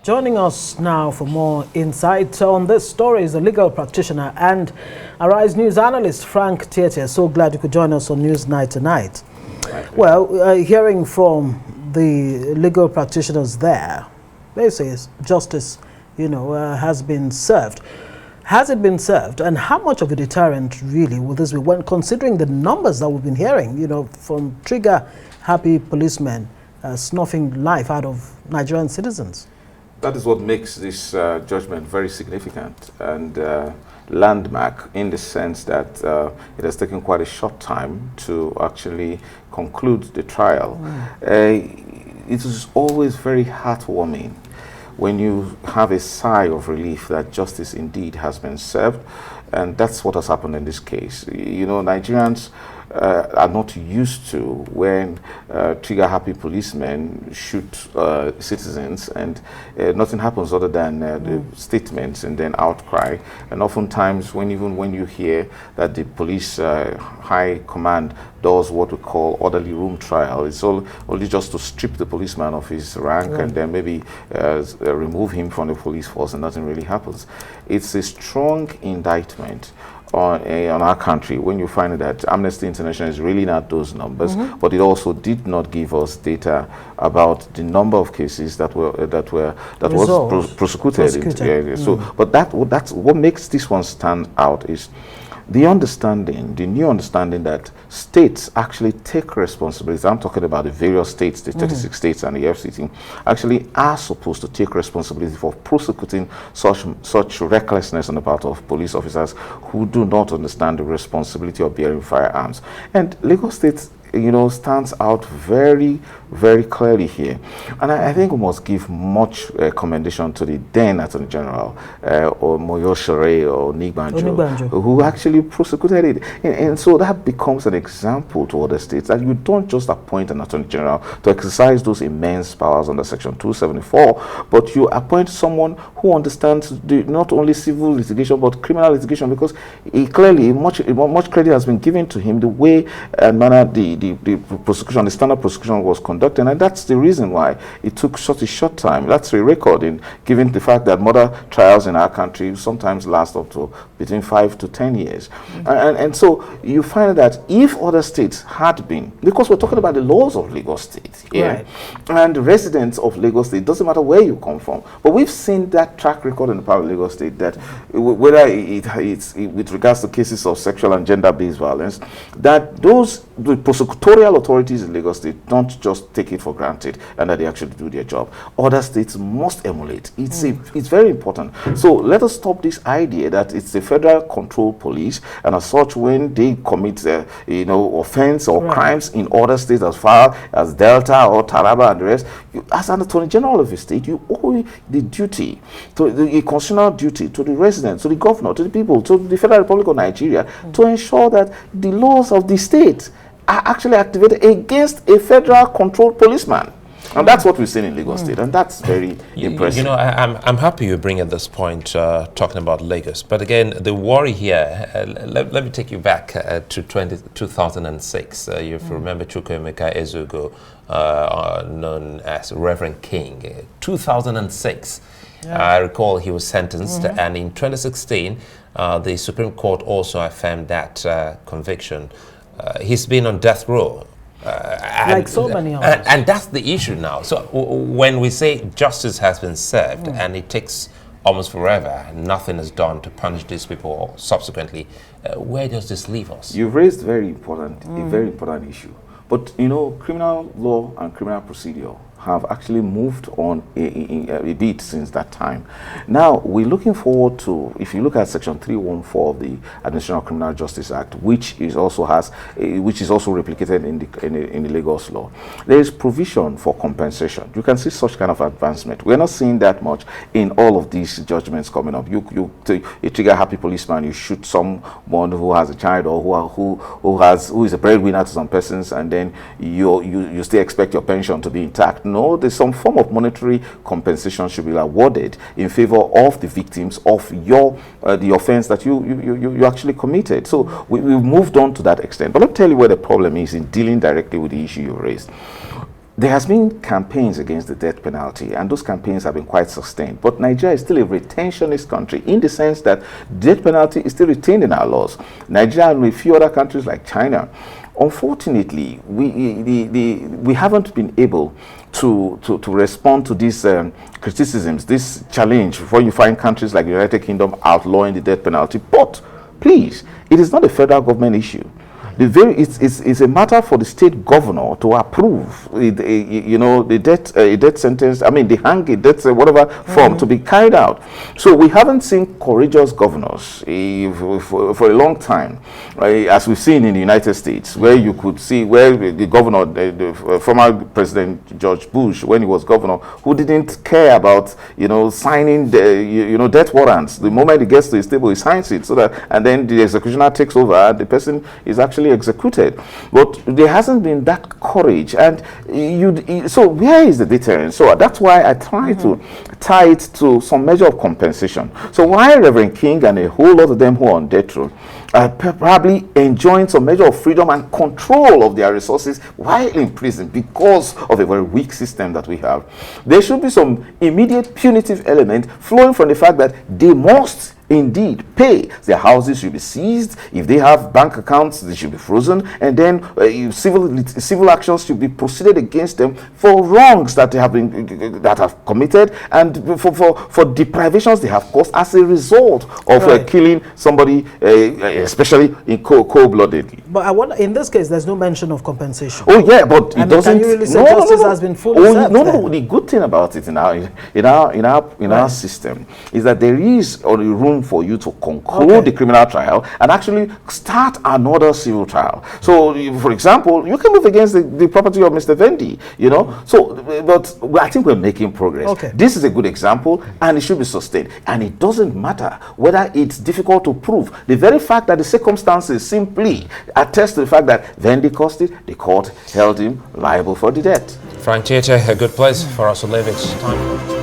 Joining us now for more insight on this story is a legal practitioner and Arise News analyst, Frank Tietie. So glad you could join us on Newsnight tonight. Well, hearing from the legal practitioners there, they say justice, has been served. Has it been served? And how much of a deterrent really will this be when considering the numbers that we've been hearing, from trigger-happy policemen snuffing life out of Nigerian citizens? That is what makes this judgment very significant and landmark in the sense that it has taken quite a short time to actually conclude the trial. It is always very heartwarming when you have a sigh of relief that justice indeed has been served, and that's what has happened in this case. Nigerians are not used to when trigger-happy policemen shoot citizens and nothing happens other than the statements and then outcry. And oftentimes, when you hear that the police high command does what we call orderly room trial, it's only just to strip the policeman of his rank and then maybe remove him from the police force, and nothing really happens. It's a strong indictment on our country when you find that Amnesty International is really not those numbers, but it also did not give us data about the number of cases that was prosecuted. So, but that's what makes this one stand out is the new understanding that states actually take responsibility. I'm talking about the various states, the 36 states and the FCT, actually are supposed to take responsibility for prosecuting such recklessness on the part of police officers who do not understand the responsibility of bearing firearms. And Lagos State stands out very, very clearly here. And I think we must give much commendation to the then Attorney General, or Moyoshere or Nigbanjo, who actually prosecuted it. And so that becomes an example to other states that you don't just appoint an Attorney General to exercise those immense powers under Section 274, but you appoint someone who understands not only civil litigation but criminal litigation, because clearly much credit has been given to him the way and manner the prosecution, the standard prosecution was conducted, and that's the reason why it took such a short time. That's a record, given the fact that murder trials in our country sometimes last up to between 5 to 10 years. And so you find that if other states had been, because we're talking about the laws of Lagos State, and the residents of Lagos State, doesn't matter where you come from, but we've seen that track record in the part of Lagos State that whether it's with regards to cases of sexual and gender-based violence, that the prosecutorial authorities in Lagos State don't just take it for granted and that they actually do their job. Other states must emulate. It's very important. So let us stop this idea that it's the federal control police, and as such, when they commit offense or crimes in other states as far as Delta or Taraba and the rest, as an Attorney General of a state, you owe the duty, the constitutional duty to the residents, to the governor, to the people, to the Federal Republic of Nigeria, to ensure that the laws of the state are actually activated against a federal controlled policeman. And that's what we've seen in Lagos State, and that's very impressive. I'm happy you bring at this point talking about Lagos. But again, the worry here, let me take you back to 2006. You remember Chukwuemeka Ezeogo, known as Reverend King. 2006, I recall he was sentenced, and in 2016, the Supreme Court also affirmed that conviction. He's been on death row. Like so many others. And that's the issue now. So when we say justice has been served and it takes almost forever, nothing is done to punish these people subsequently, where does this leave us? You've raised a very important issue. But criminal law and criminal procedure have actually moved on a bit since that time. Now, we're looking forward to, if you look at Section 314 of the Administration of Criminal Justice Act, which is also replicated in the Lagos law, there is provision for compensation. You can see such kind of advancement. We're not seeing that much in all of these judgments coming up. You trigger happy policeman, you shoot someone who has a child or who is a breadwinner to some persons, and then you still expect your pension to be intact. No, there's some form of monetary compensation should be awarded in favor of the victims of the offense that you actually committed. So we've moved on to that extent. But let me tell you where the problem is in dealing directly with the issue you raised. there has been campaigns against the death penalty, and those campaigns have been quite sustained. But Nigeria is still a retentionist country in the sense that death penalty is still retained in our laws. Nigeria and a few other countries like China, unfortunately, we haven't been able to respond to these criticisms, this challenge, when you find countries like the United Kingdom outlawing the death penalty. But please, it is not a federal government issue. It's a matter for the state governor to approve, the death sentence. I mean, the hanging, death, whatever form to be carried out. So we haven't seen courageous governors for a long time, as we've seen in the United States, where you could see where the governor, the former President George Bush, when he was governor, who didn't care about signing the death warrants. The moment he gets to his table, he signs it, and then the executioner takes over. The person is actually executed. But there hasn't been that courage, and so where is the deterrence? So that's why I try to tie it to some measure of compensation. So why Reverend King and a whole lot of them who are on death row are probably enjoying some measure of freedom and control of their resources while in prison because of a very weak system that we have, there should be some immediate punitive element flowing from the fact that they must indeed pay. Their houses should be seized. If they have bank accounts, they should be frozen, and then civil actions should be proceeded against them for wrongs that they have committed, and for deprivations they have caused as a result of killing somebody, especially in cold-bloodedly. But I wonder, in this case, there's no mention of compensation. Oh yeah, but it doesn't. Can you really say justice has been fully served? No. The good thing about it in our system is that there is a room for you to conclude the criminal trial and actually start another civil trial. So, for example, you can move against the property of Mr. Vendi, So, but I think we're making progress. Okay. This is a good example, and it should be sustained. And it doesn't matter whether it's difficult to prove. The very fact that the circumstances simply attest to the fact that Vendi caused it, the court held him liable for the debt. Frank Tietie, a good place for us to live. It's time.